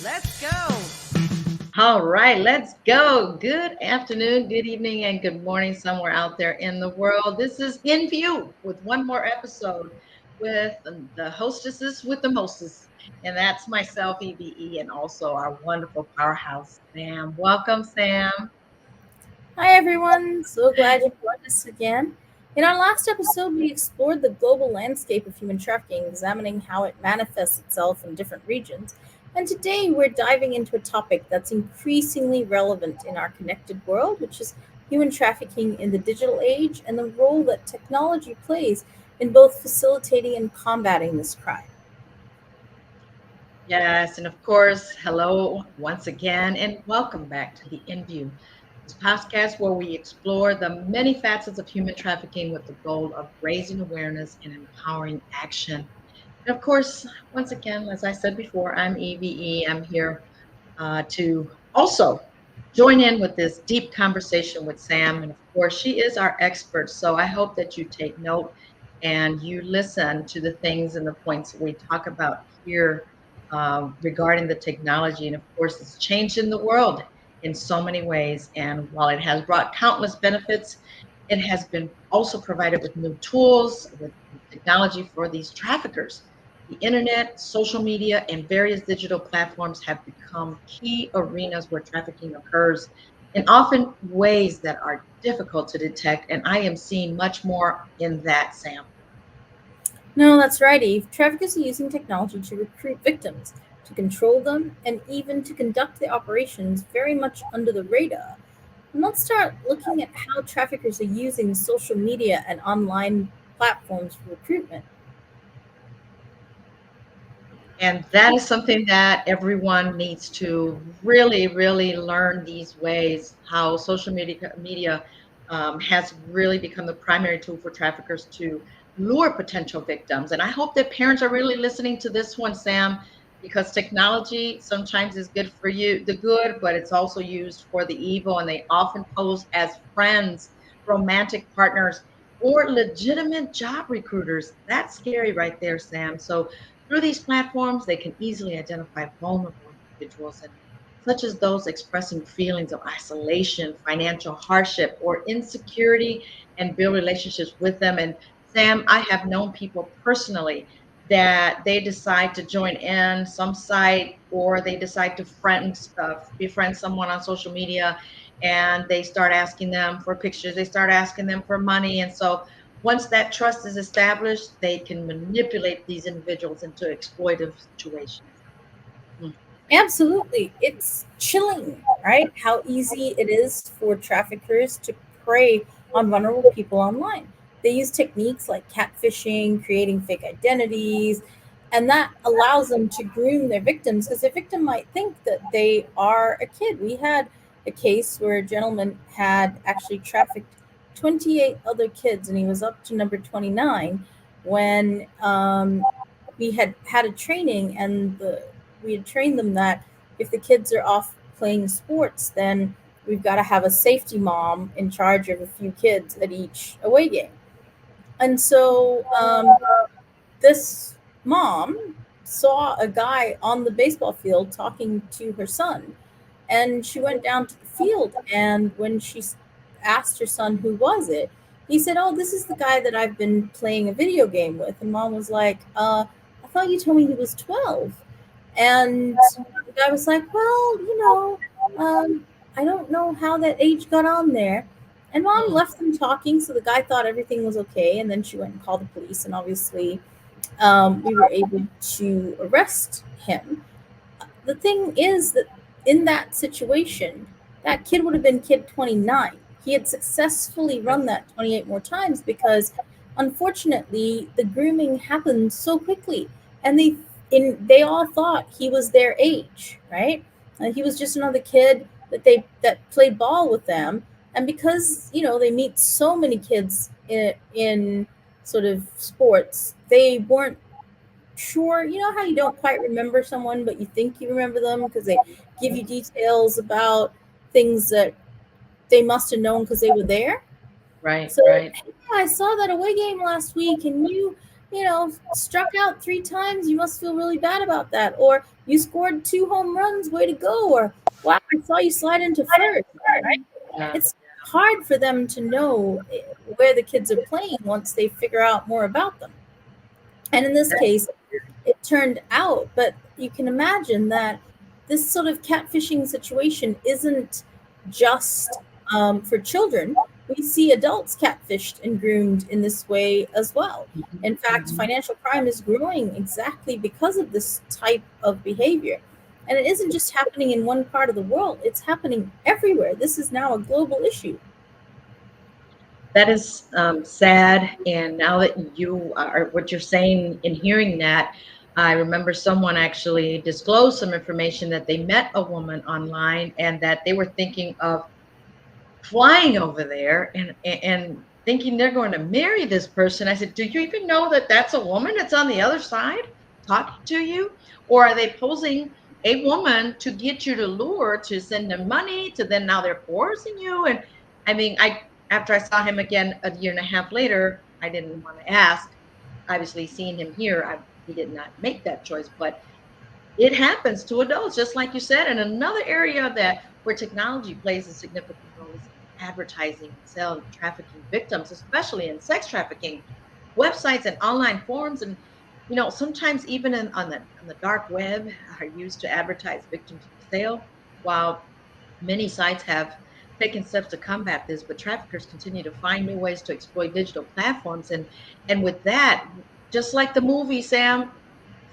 Let's go. All right, let's go. Good afternoon, good evening, and good morning somewhere out there in the world. This is InView with one more episode with the hostesses with the mostest. And that's myself, EVE, and also our wonderful powerhouse, Sam. Welcome, Sam. Hi everyone, so glad you joined us again. In our last episode, we explored the global landscape of human trafficking, examining how it manifests itself in different regions. And today, we're diving into a topic that's increasingly relevant in our connected world, which is human trafficking in the digital age and the role that technology plays in both facilitating and combating this crime. Yes, and of course, hello once again, and welcome back to the InView, this podcast where we explore the many facets of human trafficking with the goal of raising awareness and empowering action. And of course, once again, as I said before, I'm EVE. I'm here to also join in with this deep conversation with Sam. And of course, she is our expert. So I hope that you take note and you listen to the things and the points that we talk about here regarding the technology. And of course, it's changing the world in so many ways. And while it has brought countless benefits, it has been also provided with new tools, with technology for these traffickers. The internet, social media, and various digital platforms have become key arenas where trafficking occurs in often ways that are difficult to detect. And I am seeing much more in that, Sam. No, that's right, Eve. Traffickers are using technology to recruit victims, to control them, and even to conduct their operations very much under the radar. And let's start looking at how traffickers are using social media and online platforms for recruitment. And that is something that everyone needs to really, really learn these ways, how social media has really become the primary tool for traffickers to lure potential victims. And I hope that parents are really listening to this one, Sam, because technology sometimes is good for you, the good, but it's also used for the evil. And they often pose as friends, romantic partners, or legitimate job recruiters. That's scary right there, Sam. So through these platforms, they can easily identify vulnerable individuals and such as those expressing feelings of isolation, financial hardship, or insecurity, and build relationships with them. And Sam, I have known people personally that they decide to join in some site or they decide to befriend someone on social media, and they start asking them for pictures, they start asking them for money. And so once that trust is established, they can manipulate these individuals into exploitive situations. Mm. Absolutely. It's chilling, right? How easy it is for traffickers to prey on vulnerable people online. They use techniques like catfishing, creating fake identities, and that allows them to groom their victims because their victim might think that they are a kid. We had a case where a gentleman had actually trafficked 28 other kids and he was up to number 29 when we had a training and we had trained them that if the kids are off playing sports, then we've got to have a safety mom in charge of a few kids at each away game. And so this mom saw a guy on the baseball field talking to her son, and she went down to the field. And when asked her son who was it, he said, "Oh, this is the guy that I've been playing a video game with." And mom was like, "I thought you told me he was 12." And the guy was like, "Well, I don't know how that age got on there." And mom Mm. left them talking, so the guy thought everything was okay. And then she went and called the police, and obviously, we were able to arrest him. The thing is that in that situation, that kid would have been kid 29. He had successfully run Yes. that 28 more times because unfortunately the grooming happened so quickly, and they all thought he was their age, right? He was just another kid that played ball with them. And because they meet so many kids in sort of sports, they weren't sure. You know how you don't quite remember someone, but you think you remember them because they give you details about things that they must have known because they were there. Right, So, right. hey, I saw that away game last week, and you struck out 3 times, you must feel really bad about that. Or you scored 2 home runs, way to go. Or wow, I saw you slide into first, right? Yeah. It's hard for them to know where the kids are playing once they figure out more about them. And in this case, it turned out. But you can imagine that this sort of catfishing situation isn't just for children. We see adults catfished and groomed in this way as well. In fact, Mhm. financial crime is growing exactly because of this type of behavior. And it isn't just happening in one part of the world, it's happening everywhere. This is now a global issue. That is sad. And now that you are, what you're saying in hearing that, I remember someone actually disclosed some information that they met a woman online and that they were thinking of flying over there and thinking they're going to marry this person. I said, "Do you even know that that's a woman that's on the other side talking to you? Or are they posing a woman to get you to lure to send them money to then now they're coercing you?" And I mean, I after I saw him again a year and a half later, I didn't want to ask. Obviously, seeing him here, he did not make that choice, but it happens to adults, just like you said. And another area that where technology plays a significant role is advertising and selling trafficking victims, especially in sex trafficking. Websites and online forums, and sometimes even on the dark web are used to advertise victims for sale. While many sites have taken steps to combat this, but traffickers continue to find new ways to exploit digital platforms. And with that, just like the movie, Sam,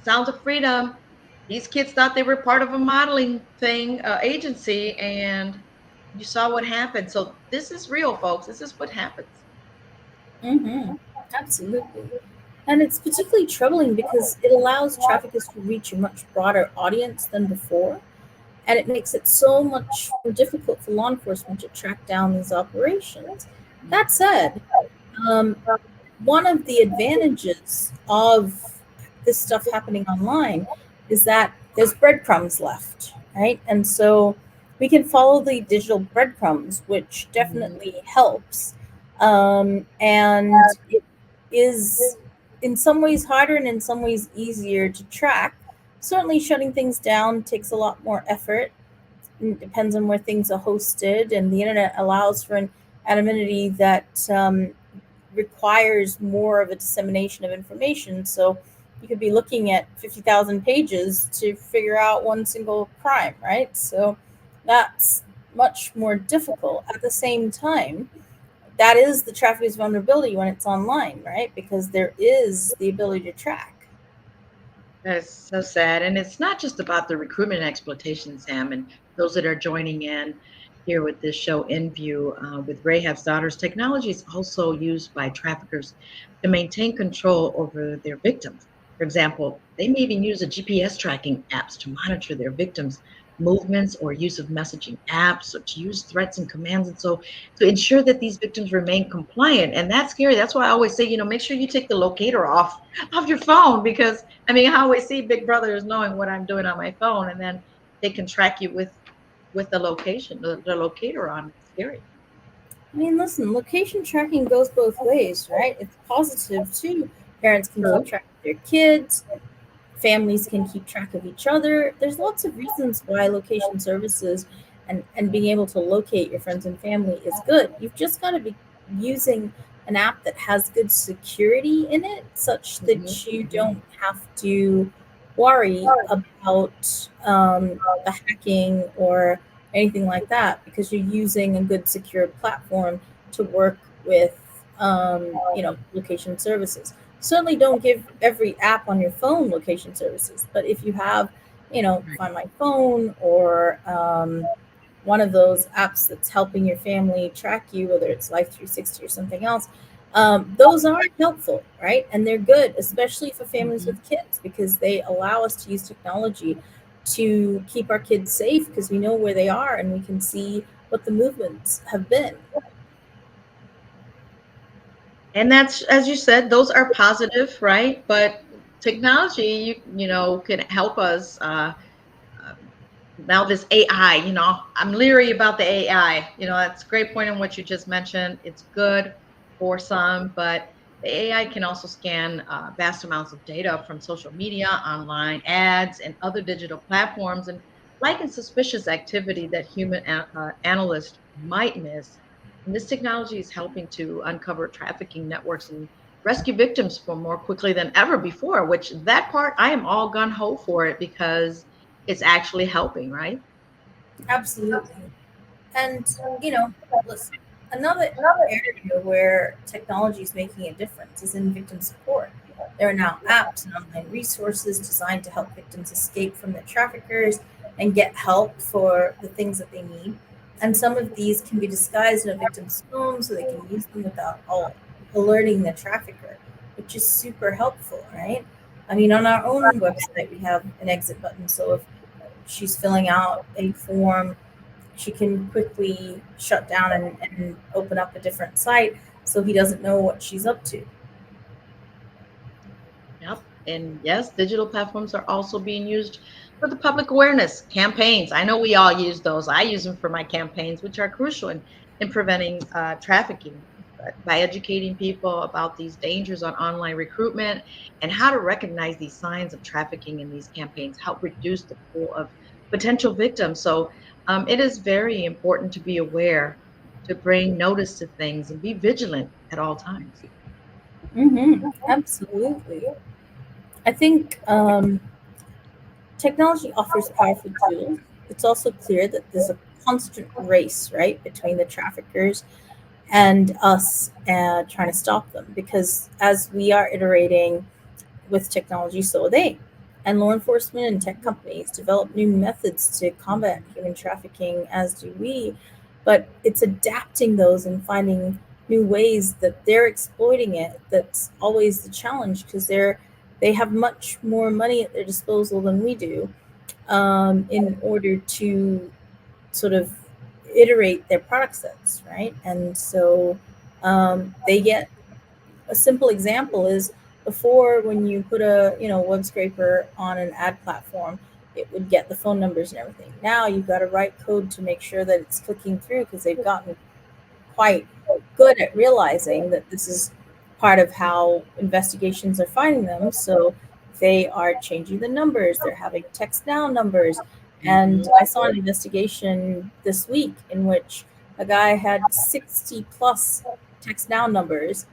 Sounds of Freedom, these kids thought they were part of a modeling thing, agency, and you saw what happened. So this is real, folks. This is what happens. Mm-hmm. Absolutely. And it's particularly troubling because it allows traffickers to reach a much broader audience than before, and it makes it so much more difficult for law enforcement to track down these operations. That said, um, one of the advantages of this stuff happening online is that there's breadcrumbs left, right? And so we can follow the digital breadcrumbs, which Mhm. definitely helps. And it is in some ways harder and in some ways easier to track. Certainly, shutting things down takes a lot more effort. It depends on where things are hosted, and the internet allows for an anonymity that requires more of a dissemination of information. So you could be looking at 50,000 pages to figure out one single crime, right? So that's much more difficult. At the same time, that is the trafficker's vulnerability when it's online, right? Because there is the ability to track. That's so sad. And it's not just about the recruitment exploitation, Sam, and those that are joining in here with this show, InView, with Rahab's daughters. Technology is also used by traffickers to maintain control over their victims. For example, they may even use a GPS tracking apps to monitor their victims' movements or use of messaging apps or to use threats and commands. And so to ensure that these victims remain compliant. And that's scary. That's why I always say, make sure you take the locator off your phone because I mean, I always see Big Brother is knowing what I'm doing on my phone, and then they can track you with the location, the locator on. It's scary. I mean, listen, location tracking goes both ways, right? It's positive too. Parents can keep True. track of their kids, families can keep track of each other. There's lots of reasons why location services and being able to locate your friends and family is good. You've just got to be using an app that has good security in it such Hmm. that you don't have to worry about the hacking or anything like that because you're using a good secure platform to work with location services. Certainly don't give every app on your phone location services, but if you have, Right. Find My Phone or one of those apps that's helping your family track you, whether it's Life 360 or something else, those are helpful, right? And they're good, especially for families Hmm. with kids, because they allow us to use technology to keep our kids safe because we know where they are and we can see what the movements have been. And that's, as you said, those are positive, right? But technology, can help us. Um, Now this AI, I'm leery about the AI. That's a great point on what you just mentioned. It's good for some, but The AI can also scan vast amounts of data from social media, online ads, and other digital platforms, and liken suspicious activity that human analysts might miss. And this technology is helping to uncover trafficking networks and rescue victims for more quickly than ever before, which that part I am all gun ho for it because it's actually helping, right? Absolutely. And, you know, listen, another area where technology is making a difference is in victim support. There are now apps and online resources designed to help victims escape from the traffickers and get help for the things that they need. And some of these can be disguised in a victim's phone so they can use them without all alerting the trafficker, which is super helpful, right? I mean, on our own website, we have an exit button. So if she's filling out a form, she can quickly shut down and open up a different site so he doesn't know what she's up to. Yep. And yes, digital platforms are also being used for the public awareness campaigns. I know we all use those. I use them for my campaigns, which are crucial in preventing trafficking. But by educating people about these dangers on online recruitment and how to recognize these signs of trafficking in these campaigns, help reduce the pool of potential victims. So it is very important to be aware, to bring notice to things, and be vigilant at all times. Absolutely. I think technology offers powerful tools. It's also clear that there's a constant race, right, between the traffickers and us trying to stop them. Because as we are iterating with technology, so are they. And law enforcement and tech companies develop new methods to combat human trafficking, as do we. But it's adapting those and finding new ways that they're exploiting it that's always the challenge because they have much more money at their disposal than we do in order to sort of iterate their product sets, right? And so they get a simple example is before when you put a web scraper on an ad platform, it would get the phone numbers and everything. Now you've got to write code to make sure that it's clicking through because they've gotten quite good at realizing that this is part of how investigations are finding them. So they are changing the numbers, they're having text now numbers. And Mhm. I saw an investigation this week in which a guy had 60 plus text now numbers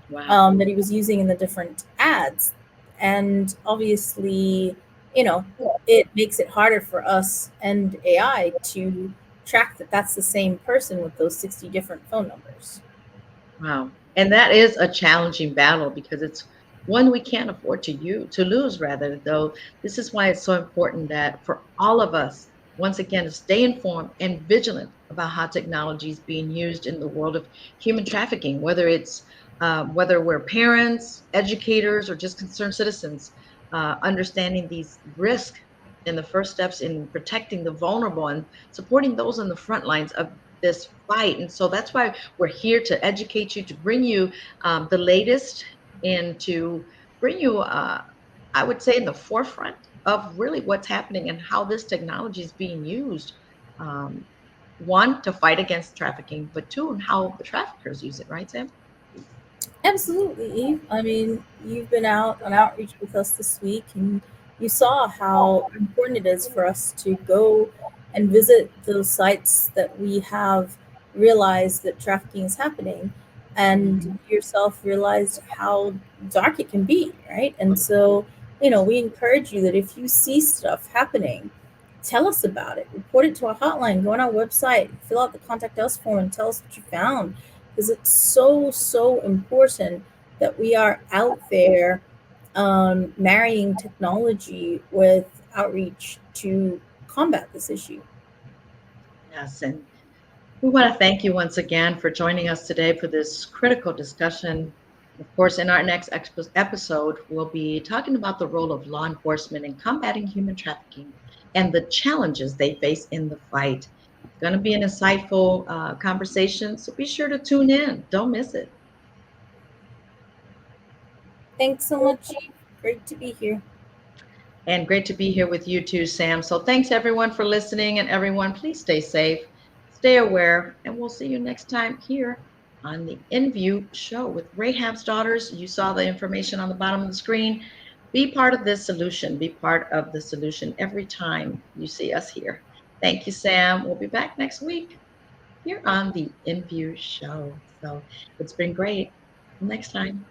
Wow. that he was using in the different ads. And obviously, you know, it makes it harder for us and AI to track that that's the same person with those 60 different phone numbers. Wow. And that is a challenging battle because it's one we can't afford to lose rather, though this is why it's so important that for all of us, once again, to stay informed and vigilant about how technology is being used in the world of human trafficking, whether we're parents, educators, or just concerned citizens, understanding these risks and the first steps in protecting the vulnerable and supporting those on the front lines of this fight. And so that's why we're here to educate you, to bring you the latest, and to bring you, I would say, in the forefront of really what's happening and how this technology is being used. Um, one, to fight against trafficking, but two, and how the traffickers use it, right, Sam? Absolutely, Eve. I mean, you've been out on outreach with us this week, and you saw how important it is for us to go and visit those sites that we have realized that trafficking is happening, and Mhm. yourself realized how dark it can be, right? And so, we encourage you that if you see stuff happening, tell us about it. Report it to our hotline. Go on our website, fill out the contact us form, and tell us what you found because it's so important that we are out there marrying technology with outreach to combat this issue. Yes, and we want to thank you once again for joining us today for this critical discussion. Of course, in our next episode, we'll be talking about the role of law enforcement in combating human trafficking and the challenges they face in the fight. It's going to be an insightful conversation, so be sure to tune in. Don't miss it. Thanks so much, Eve. Great to be here. And great to be here with you too, Sam. So thanks everyone for listening, and everyone, please stay safe, stay aware, and we'll see you next time here on the InView show with Rahab's daughters. You saw the information on the bottom of the screen. Be part of this solution. Be part of the solution every time you see us here. Thank you, Sam. We'll be back next week here on the InView show. So it's been great. Till next time.